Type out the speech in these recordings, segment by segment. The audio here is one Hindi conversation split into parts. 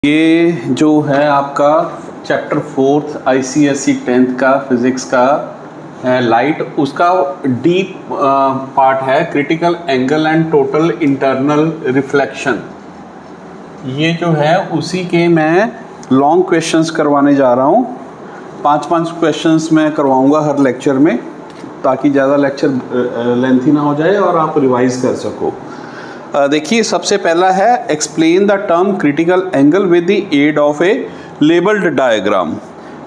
ये जो है आपका चैप्टर 4 ICSE 10th का फिज़िक्स का है लाइट, उसका डीप पार्ट है critical angle and total internal reflection. ये जो है उसी के मैं लॉन्ग क्वेश्चंस करवाने जा रहा हूँ। 5-5 क्वेश्चंस मैं करवाऊँगा हर लेक्चर में, ताकि ज़्यादा लेक्चर लेंथी ना हो जाए और आप रिवाइज कर सको। देखिए, सबसे पहला है explain the term critical angle with the aid of a labelled diagram.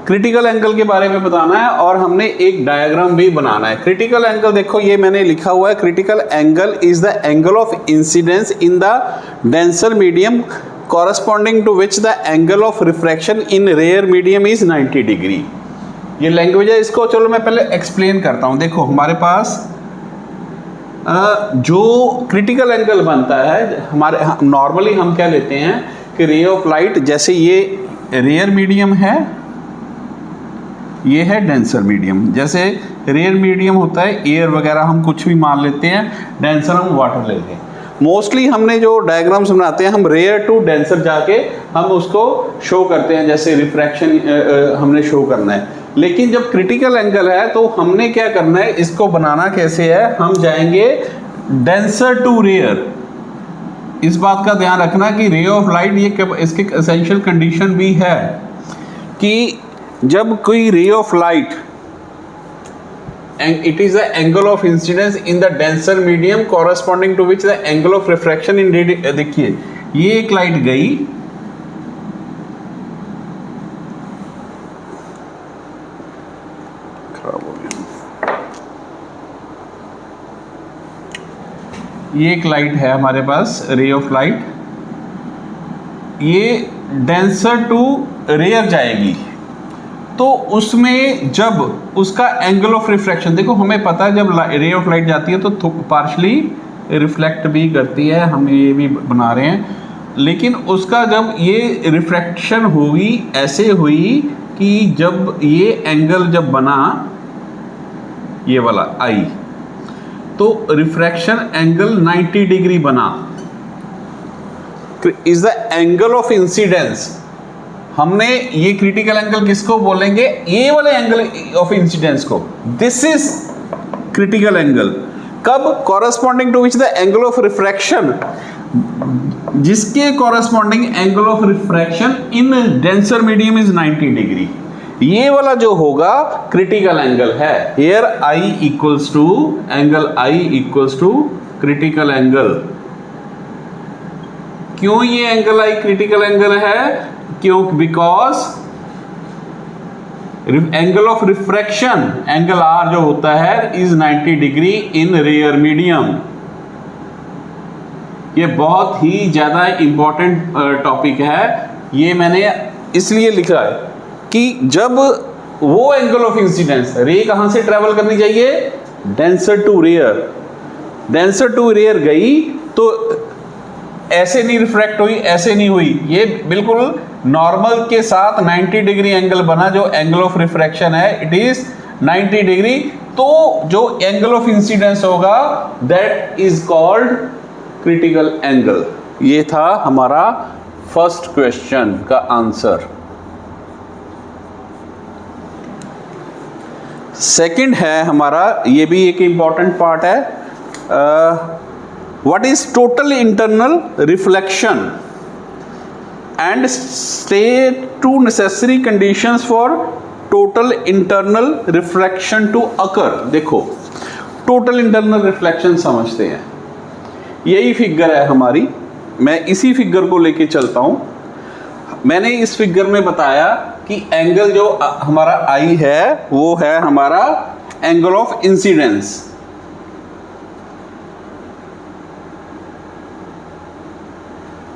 Critical angle के बारे में बताना है और हमने एक डायग्राम भी बनाना है। क्रिटिकल एंगल देखो, ये मैंने लिखा हुआ है, critical angle is the angle of incidence in the denser medium corresponding to which the angle of refraction in rare medium is 90 degree. ये लैंग्वेज है, इसको चलो मैं पहले एक्सप्लेन करता हूँ। देखो, हमारे पास जो क्रिटिकल एंगल बनता है हमारे, नॉर्मली हम क्या लेते हैं कि रे ऑफ लाइट, जैसे ये रेयर मीडियम है, ये है डेंसर मीडियम। जैसे रेयर मीडियम होता है एयर वगैरह, हम कुछ भी मान लेते हैं, डेंसर हम वाटर लेते हैं। मोस्टली हमने जो डायग्राम्स बनाते हैं, हम रेयर टू डेंसर जाके हम उसको शो करते हैं, जैसे रिफ्रैक्शन हमने शो करना है। लेकिन जब क्रिटिकल एंगल है तो हमने क्या करना है, इसको बनाना कैसे है, हम जाएंगे डेंसर टू रेयर। इस बात का ध्यान रखना कि रे ऑफ लाइट, ये इसके एसेंशियल कंडीशन भी है कि जब कोई रे of light and it is the angle of incidence in the denser medium corresponding to which the angle of refraction in देखिए, ये एक लाइट गई, खराब हो गया, ये एक लाइट है हमारे पास, रे ऑफ लाइट, ये डेंसर टू रेयर जाएगी, तो उसमें जब उसका एंगल ऑफ रिफ्रैक्शन, देखो हमें पता है जब रे ऑफ लाइट जाती है तो पार्शली रिफ्लेक्ट भी करती है, हम ये भी बना रहे हैं। लेकिन उसका जब ये रिफ्रैक्शन हुई, ऐसे हुई कि जब ये एंगल जब बना, ये वाला आई, तो रिफ्रैक्शन एंगल 90 डिग्री बना, is the angle of incidence. हमने ये क्रिटिकल एंगल किसको बोलेंगे, ये वाले एंगल ऑफ इंसिडेंस को, दिस इज क्रिटिकल एंगल। कब, corresponding to which the angle of refraction, जिसके corresponding angle of refraction in denser medium is 90 degree. ये वाला जो होगा क्रिटिकल एंगल है। Here i equals to angle, i equals to critical angle. क्यों ये एंगल आई क्रिटिकल एंगल है, क्यों, because angle of refraction, angle r जो होता है, is 90 degree in rare medium. ये बहुत ही ज्यादा इंपॉर्टेंट टॉपिक है। ये मैंने इसलिए लिखा है कि जब वो एंगल ऑफ इंसिडेंस, रे कहां से ट्रेवल करनी चाहिए, denser to rare, denser to rare गई तो ऐसे नहीं रिफ्रैक्ट हुई, ऐसे नहीं हुई, ये बिल्कुल नॉर्मल के साथ 90 डिग्री एंगल बना। जो एंगल ऑफ रिफ्रैक्शन है इट इज 90 डिग्री, तो जो एंगल ऑफ इंसिडेंस होगा that is called critical angle. ये था हमारा फर्स्ट क्वेश्चन का आंसर। सेकंड है हमारा, ये भी एक इंपॉर्टेंट पार्ट है, what is total internal reflection and state two necessary conditions for total internal reflection to occur। देखो, total internal reflection समझते हैं, यही फिगर है हमारी, मैं इसी फिगर को लेके चलता हूं। मैंने इस फिगर में बताया कि एंगल जो हमारा आई है वो है हमारा एंगल ऑफ इंसिडेंस।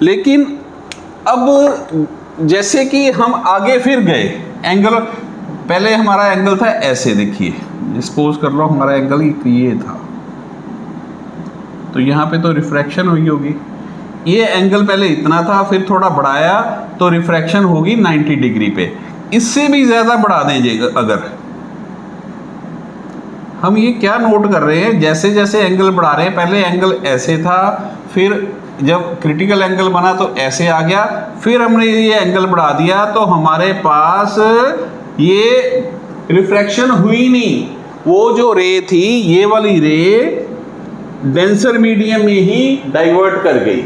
लेकिन अब जैसे कि हम आगे फिर गए, एंगल पहले हमारा एंगल था ऐसे, देखिए सपोज कर लो हमारा एंगल ये था, तो यहाँ पे तो रिफ्रैक्शन हुई होगी। ये एंगल पहले इतना था, फिर थोड़ा बढ़ाया तो रिफ्रैक्शन होगी 90 डिग्री पे। इससे भी ज़्यादा बढ़ा देंगे अगर हम, ये क्या नोट कर रहे हैं, जैसे जैसे एंगल बढ़ा रहे हैं, पहले एंगल ऐसे था, फिर जब क्रिटिकल एंगल बना तो ऐसे आ गया, फिर हमने ये एंगल बढ़ा दिया तो हमारे पास ये रिफ्रैक्शन हुई नहीं। वो जो रे थी, ये वाली रे डेंसर मीडियम में ही डाइवर्ट कर गई,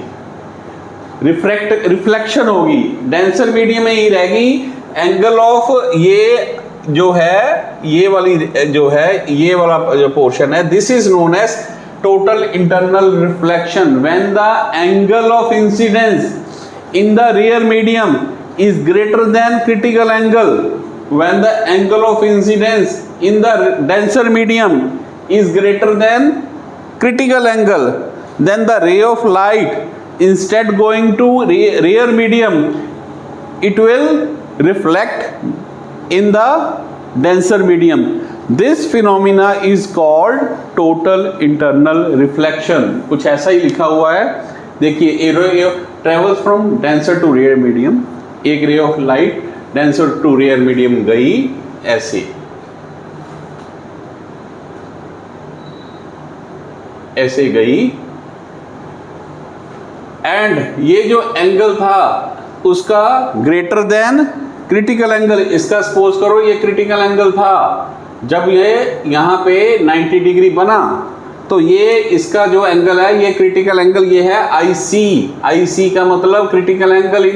रिफ्लेक्शन होगी, डेंसर मीडियम में ही रहेगी। एंगल ऑफ ये जो है, ये वाली जो है, ये वाला जो पोर्शन है, this is known as total internal reflection when the angle of incidence in the rear medium is greater than critical angle. When the angle of incidence in the denser medium is greater than critical angle, then the ray of light instead going to rear medium, it will reflect in the denser medium. This phenomena is called total internal reflection. कुछ ऐसा ही लिखा हुआ है, देखिए, a ray travels from denser to rear medium, एक ray of light denser to rear medium गई ऐसे, ऐसे गई, एंड ये जो एंगल था उसका ग्रेटर देन क्रिटिकल एंगल, इसका सपोज करो ये क्रिटिकल एंगल था, जब ये यहां पे 90 डिग्री बना तो ये इसका जो एंगल है, ये क्रिटिकल एंगल ये है IC का मतलब critical angle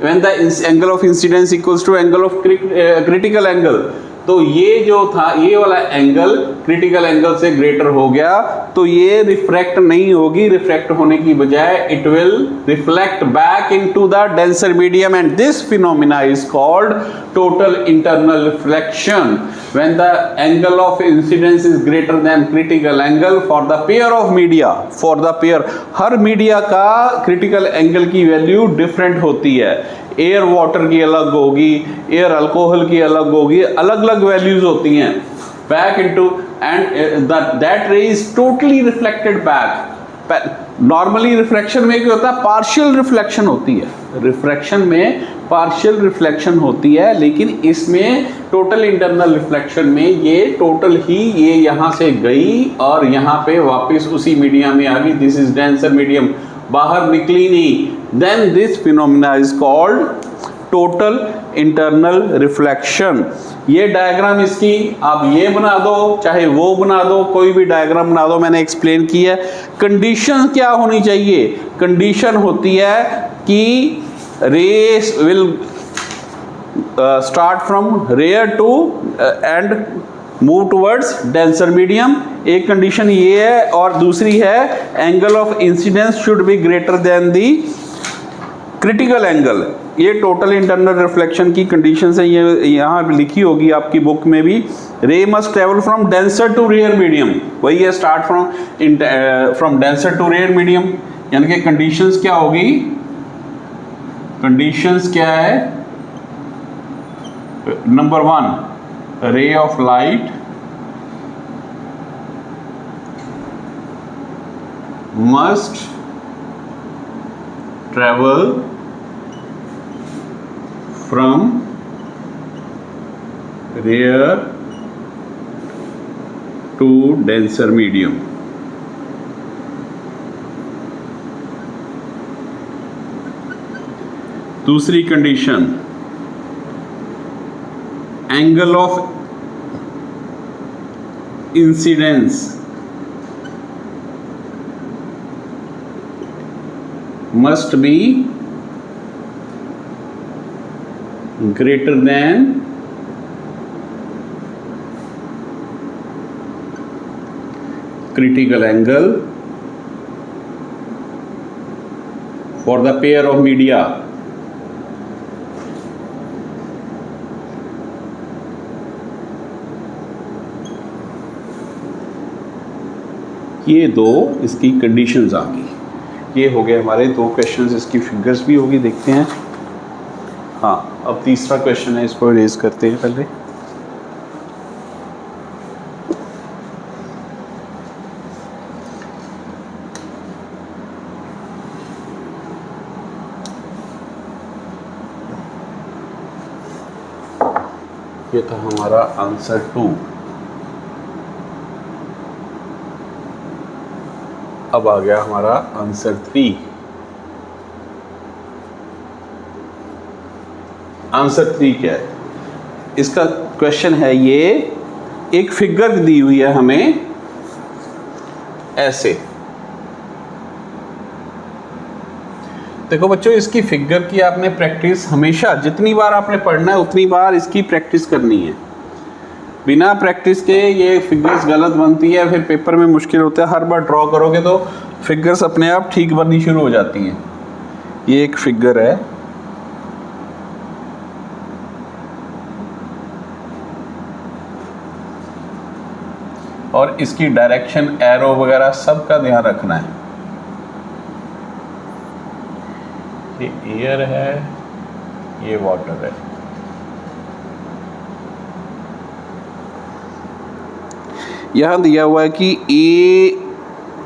when the angle of incidence equals to angle of critical angle. तो ये जो था, ये वाला एंगल क्रिटिकल एंगल से ग्रेटर हो गया, तो ये रिफ्रैक्ट नहीं होगी, रिफ्रैक्ट होने की बजाय it will reflect back into the denser medium, and this phenomena is called total internal reflection when the angle of incidence is greater than critical angle for the pair of media. For the pair, her media का क्रिटिकल एंगल की वैल्यू डिफरेंट होती है, एयर वाटर की अलग होगी, एयर अल्कोहल की अलग होगी, अलग अलग वैल्यूज होती हैं। बैक इनटू एंड दैट रे is totally reflected back. Normally reflection में क्या होता है, पार्शियल रिफ्लेक्शन होती है, रिफ्रैक्शन में पार्शियल रिफ्लेक्शन होती है, लेकिन इसमें टोटल इंटरनल रिफ्लेक्शन में ये टोटल ही ये यहाँ से गई और यहाँ पे वापस उसी मीडियम में आ गई, दिस इज डेंसर मीडियम, बाहर निकली नहीं। Then this phenomena is called total internal reflection. ये डायग्राम इसकी आप ये बना दो चाहे वो बना दो, कोई भी डायग्राम बना दो, मैंने एक्सप्लेन किया है। कंडीशन क्या होनी चाहिए, कंडीशन होती है कि rays will start from rare to and move towards denser medium, एक कंडीशन ये है, और दूसरी है angle of incidence should be greater than the critical angle. ये टोटल इंटरनल रिफ्लेक्शन की कंडीशंस है, ये यहाँ लिखी होगी आपकी बुक में भी। Ray must travel from denser to rare medium, वही है, start from denser to rare medium, यानी कि कंडीशंस क्या होगी, कंडीशंस क्या है, number 1, ray of light must travel from rear to denser medium. दूसरी condition, angle of incidence must be greater than critical angle for the pair of media. ये दो इसकी कंडीशंस आ गई। ये हो गए हमारे दो क्वेश्चंस, इसकी फिगर्स भी होगी, देखते हैं। हाँ, अब तीसरा क्वेश्चन है, इसको रेज करते हैं पहले। ये था हमारा आंसर 2। अब आ गया हमारा आंसर 3। आंसर 3 क्या है? इसका क्वेश्चन है ये, एक फिगर दी हुई है हमें ऐसे। देखो बच्चों, इसकी फिगर की आपने प्रैक्टिस हमेशा, जितनी बार आपने पढ़ना है उतनी बार इसकी प्रैक्टिस करनी है। बिना प्रैक्टिस के ये फिगर्स गलत बनती है, फिर पेपर में मुश्किल होता है। हर बार ड्रॉ करोगे तो फिगर्स अपने आप ठीक बननी शुरू हो जाती हैं। ये एक फिगर है, और इसकी डायरेक्शन, एरो वगैरह सब का ध्यान रखना है। ये एयर है, ये वाटर है। यहाँ दिया हुआ है कि A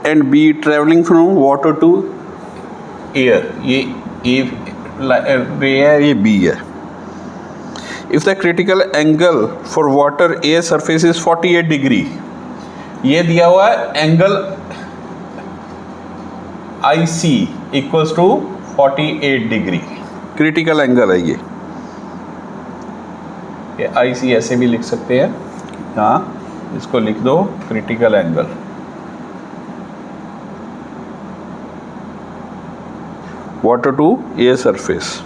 and B travelling from water to air. ये ए है, ये बी है। If the critical angle for water air surface is 48 degree, ये दिया हुआ है angle I C equals to 48 degree, critical angle है ये आई सी ऐसे भी लिख सकते हैं, यहाँ इसको लिख दो critical angle. Water to air surface.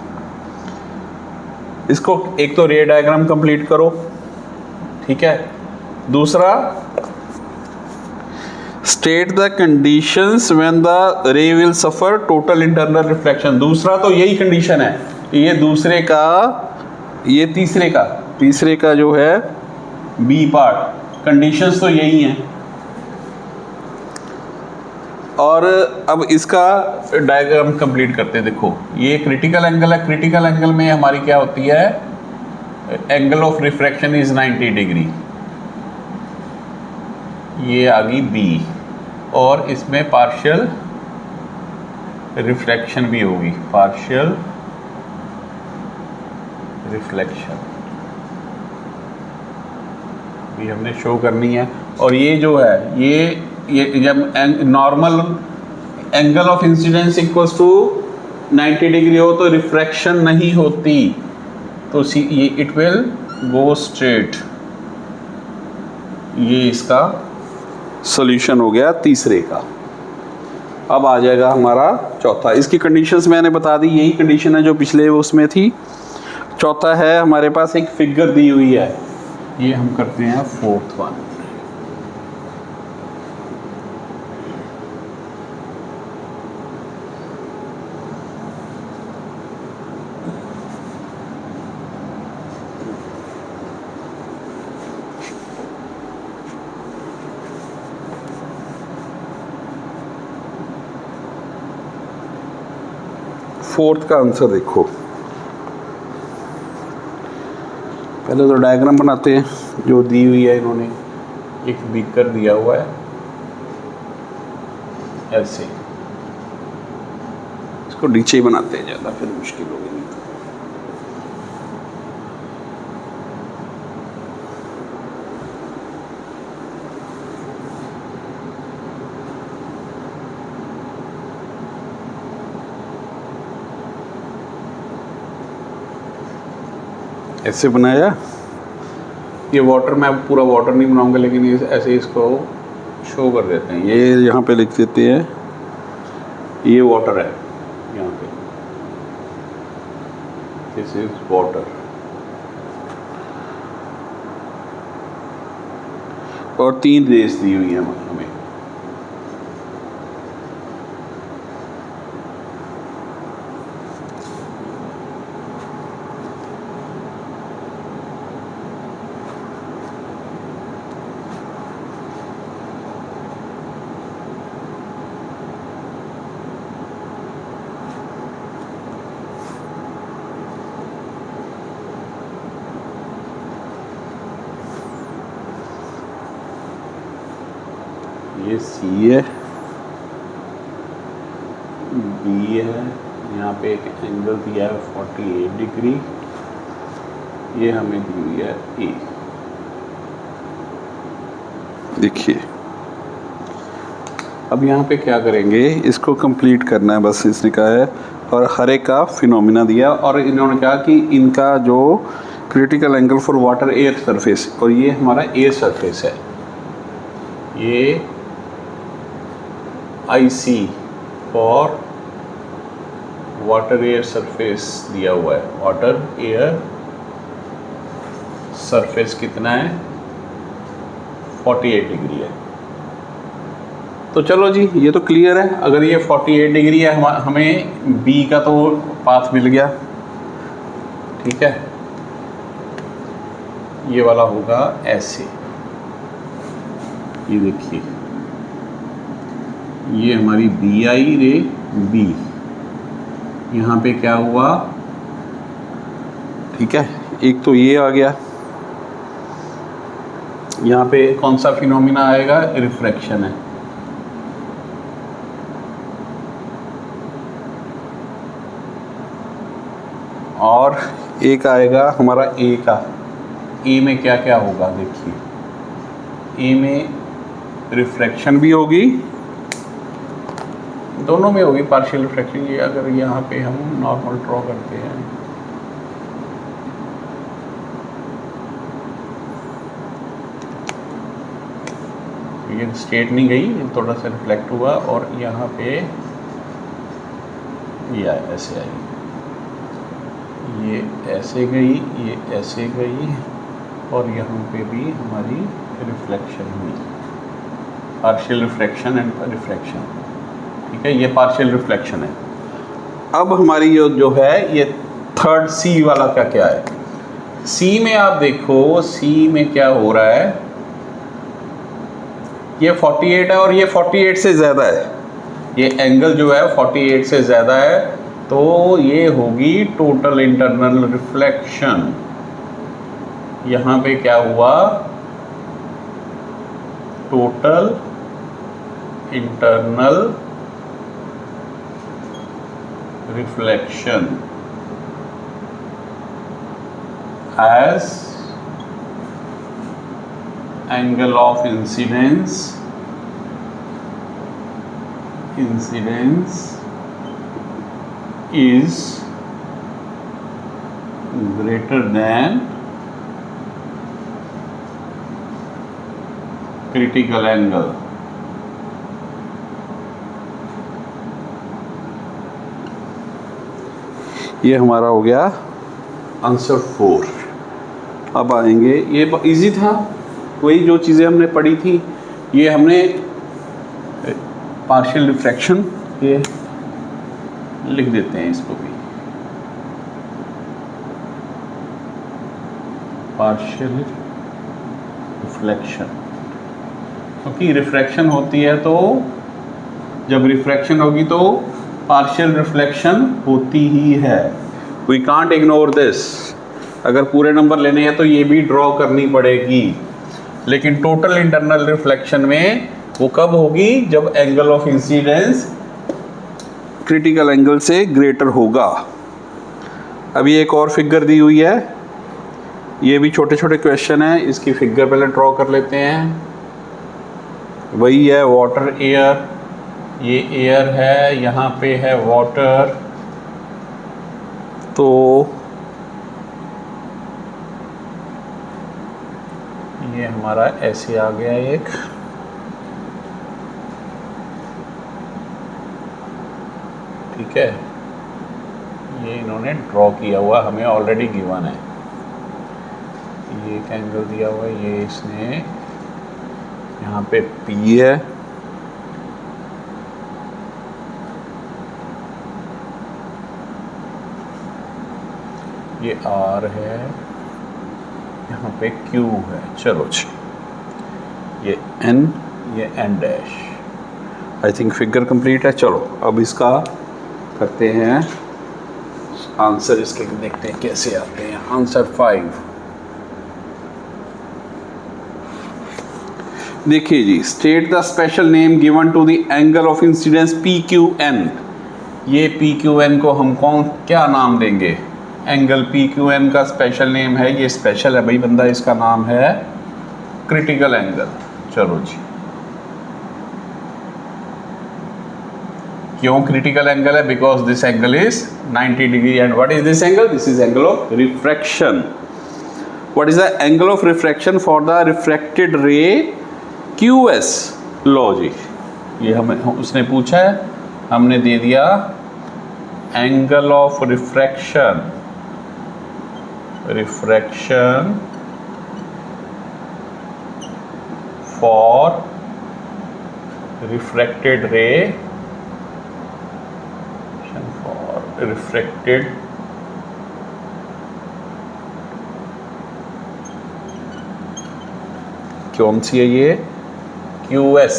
इसको एक तो रे डायग्राम कंप्लीट करो, ठीक है। दूसरा, state the conditions when the रे will suffer total internal reflection. दूसरा तो यही कंडीशन है, ये दूसरे का, ये तीसरे का जो है बी पार्ट, कंडीशंस तो यही हैं। और अब इसका डायग्राम कंप्लीट करते हैं। देखो ये क्रिटिकल एंगल है, क्रिटिकल एंगल में हमारी क्या होती है, angle of refraction is 90 degree. ये आ गई बी, और इसमें पार्शियल रिफ्लेक्शन भी होगी, पार्शियल रिफ्लेक्शन भी हमने शो करनी है। और ये जो है, ये जब normal angle of incidence equals to 90 degree हो तो रिफ्रैक्शन नहीं होती, तो ये इट विल गो स्ट्रेट। ये इसका सॉल्यूशन हो गया तीसरे का। अब आ जाएगा हमारा चौथा। इसकी कंडीशंस मैंने बता दी, यही कंडीशन है जो पिछले उसमें थी। चौथा है हमारे पास एक फिगर दी हुई है, ये हम करते हैं फोर्थ वन। फोर्थ का आंसर देखो, पहले तो डायग्राम बनाते हैं जो दी हुई है। इन्होंने एक बीकर दिया हुआ है ऐसे, इसको नीचे ही बनाते हैं, ज़्यादा फिर मुश्किल होगी। ऐसे बनाया। ये वाटर, मैं पूरा वाटर नहीं बनाऊंगा, लेकिन ये ऐसे इसको शो कर देते हैं। ये यहाँ पे लिख देते हैं, ये वाटर है यहाँ पे, दिस इज वाटर। और 3 रेस दी हुई है हमें। ये सी है, बी है, यहाँ पे एक एंगल दिया है 48 डिग्री, ये हमें दी हुई है ए। देखिए अब यहाँ पे क्या करेंगे, इसको कंप्लीट करना है बस। इसने कहा है और हर एक का फिनोमिना दिया, और इन्होंने कहा कि इनका जो critical angle for water air surface, और ये हमारा एयर सरफेस है, ये IC for water air surface दिया हुआ है। वाटर एयर सरफेस कितना है, 48 डिग्री है। तो चलो जी, ये तो क्लियर है। अगर ये 48 डिग्री है, हमें B का तो पाथ मिल गया, ठीक है। ये वाला होगा ऐसे, ये देखिए, ये हमारी BI रे B, यहाँ पे क्या हुआ, ठीक है। एक तो ये आ गया, यहाँ पे कौन सा फिनोमिना आएगा, रिफ्रैक्शन है। और एक आएगा हमारा A का। A में क्या क्या होगा देखिए, A में रिफ्रैक्शन भी होगी, दोनों में होगी पार्शियल रिफ्रैक्शन। ये अगर यहाँ पे हम नॉर्मल ड्रॉ करते हैं, ये स्ट्रेट नहीं गई, थोड़ा सा रिफ्लेक्ट हुआ, और यहाँ पे ये ऐसे आई, ये ऐसे गई, ये ऐसे गई, और यहाँ पे भी हमारी रिफ्लेक्शन हुई, पार्शियल रिफ्रैक्शन एंड रिफ्रैक्शन, ठीक है। ये पार्शियल रिफ्लेक्शन है। अब हमारी जो है ये थर्ड C वाला का क्या है। C में आप देखो, C में क्या हो रहा है, ये 48 है और ये 48 से ज़्यादा है, ये एंगल जो है 48 से ज़्यादा है, तो ये होगी टोटल इंटरनल रिफ्लेक्शन। यहाँ पे क्या हुआ, total internal reflection as angle of incidence is greater than critical angle. ये हमारा हो गया आंसर 4। अब आएंगे, ये इजी था, वही जो चीज़ें हमने पढ़ी थी, ये हमने पार्शियल रिफ्रैक्शन, ये लिख देते हैं इसको भी, पार्शियल रिफ्लेक्शन, क्योंकि रिफ्रैक्शन होती है, तो जब रिफ्रैक्शन होगी तो पार्शियल रिफ्लेक्शन होती ही है। We can't ignore this. अगर पूरे नंबर लेने हैं तो ये भी ड्रॉ करनी पड़ेगी, लेकिन टोटल इंटरनल रिफ्लेक्शन में वो कब होगी, जब angle of incidence critical angle से ग्रेटर होगा। अभी एक और फिगर दी हुई है, ये भी छोटे छोटे क्वेश्चन है, इसकी फिगर पहले ड्रॉ कर लेते हैं। वही है वाटर एयर, ये एयर है, यहाँ पे है वाटर, तो ये हमारा ऐसे आ गया एक, ठीक है। ये इन्होंने ड्रॉ किया हुआ, हमें ऑलरेडी गिवन है, ये एक एंगल दिया हुआ है, ये इसने यहाँ पे P है, ये R है, यहाँ पे Q है। चलो जी, ये N, ये N dash. I think figure complete है। चलो अब इसका करते हैं आंसर, इसके देखते हैं कैसे आते हैं। आंसर 5, देखिए जी, state the special name given to the angle of incidence PQN। ये PQN को हम क्या नाम देंगे, एंगल PQN का स्पेशल नेम है, ये स्पेशल है भाई बंदा, इसका नाम है क्रिटिकल एंगल। चलो जी, क्यों क्रिटिकल एंगल है? Because this angle is 90 degree and what is this angle? This is angle of refraction. What is the angle of refraction for the refracted रे QS? लो जी, ये हमें उसने पूछा है, हमने दे दिया angle of refraction for refracted रे फॉर रिफ्रैक्टेड कौन सी है ये? QS.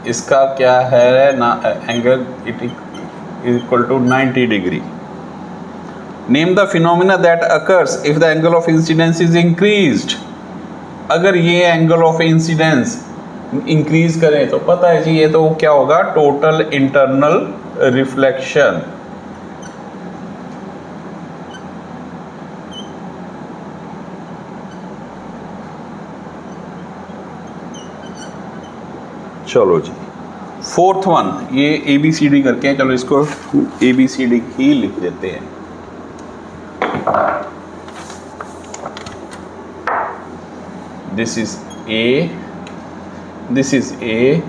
इसका क्या है ना? Angle it is equal to 90 degree. Name the phenomena that occurs if the angle of incidence is increased. अगर ये angle of incidence increase करें तो पता है जी, ये तो क्या होगा? total internal reflection. चलो जी, फोर्थ वन, ये ABCD करके हैं, चलो इसको ABCD ही लिख देते हैं. This is A,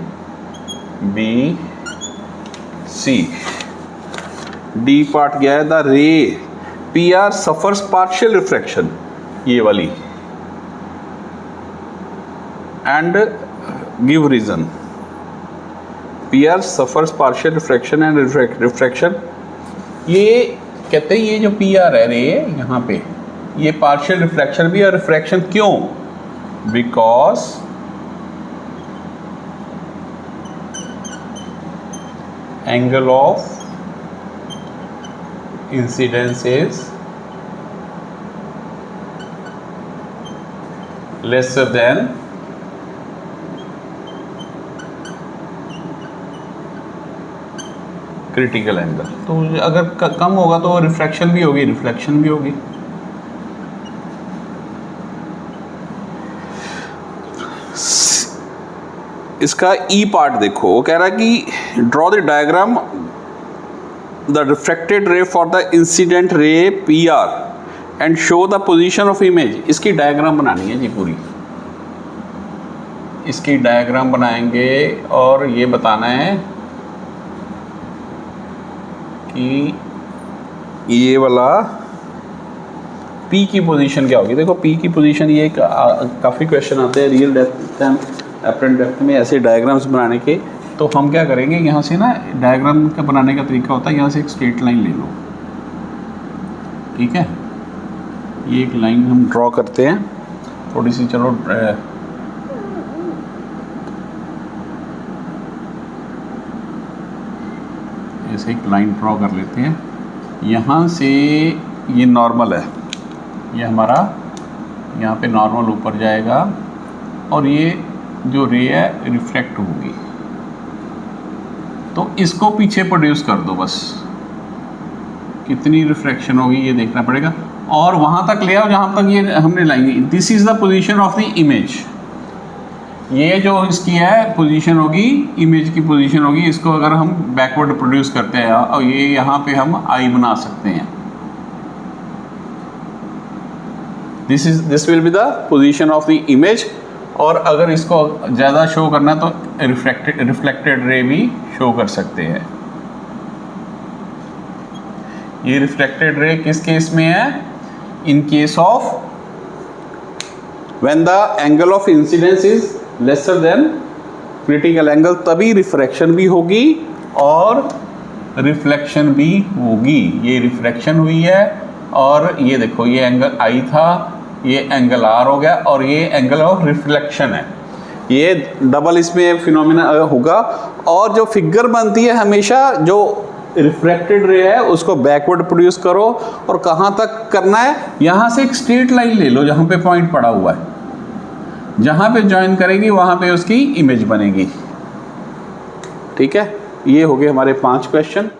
B, C. D part गया है, द रे PR सफर्स पार्शियल रिफ्रैक्शन, ये वाली, and give reason. PR suffers partial refraction and refraction. ये कहते हैं ये जो PR है रे यहाँ पे, ये पार्शियल रिफ्रैक्शन भी और रिफ्रैक्शन क्यों? Because angle of incidence is lesser than critical angle. तो अगर कम होगा तो रिफ्रैक्शन भी होगी, रिफ्लेक्शन भी होगी. इसका ई पार्ट देखो, वो कह रहा है कि draw the diagram the refracted रे for the incident ray PR and show the position of image. इसकी डायग्राम बनानी है जी पूरी, इसकी डायग्राम बनाएंगे और ये बताना है कि ये वाला P की पोजीशन क्या होगी. देखो P की पोजीशन, ये काफ़ी क्वेश्चन आते हैं real depth and apparent depth में ऐसे डायग्राम्स बनाने के. तो हम क्या करेंगे, यहाँ से ना डायग्राम का बनाने का तरीका होता है, यहाँ से एक स्ट्रेट लाइन ले लो, ठीक है. ये एक लाइन हम ड्रॉ करते हैं थोड़ी सी, चलो ऐसे एक लाइन ड्रॉ कर लेते हैं. यहाँ से ये नॉर्मल है, ये हमारा यहाँ पे नॉर्मल ऊपर जाएगा और ये जो रे है रिफ्रैक्ट होगी, तो इसको पीछे प्रोड्यूस कर दो बस. कितनी रिफ्रैक्शन होगी ये देखना पड़ेगा, और वहाँ तक ले आओ जहाँ तक ये हमने लाएंगे. This is the position of the image. ये जो इसकी है पोजीशन होगी, इमेज की पोजीशन होगी. इसको अगर हम बैकवर्ड प्रोड्यूस करते हैं और ये यहाँ पे हम आई बना सकते हैं. This will be the position of the image. और अगर इसको ज़्यादा शो करना तो रिफ्लेक्टेड रे भी शो कर सकते हैं. ये रिफ्लेक्टेड रे किस केस में है? In case of when the angle of incidence is lesser than critical angle, तभी रिफ्रैक्शन भी होगी और रिफ्लेक्शन भी होगी. ये रिफ्रैक्शन हुई है और ये देखो ये एंगल I था, ये एंगल R हो गया और ये एंगल ऑफ रिफ्लेक्शन है. ये डबल इसमें फिनोमेना होगा. और जो फिगर बनती है हमेशा, जो रिफ्रैक्टेड रे है उसको बैकवर्ड प्रोड्यूस करो. और कहाँ तक करना है? यहाँ से एक स्ट्रेट लाइन ले लो जहाँ पे पॉइंट पड़ा हुआ है, जहाँ पे ज्वाइन करेगी वहाँ पे उसकी इमेज बनेगी. ठीक है, ये हो गए हमारे 5 क्वेश्चन.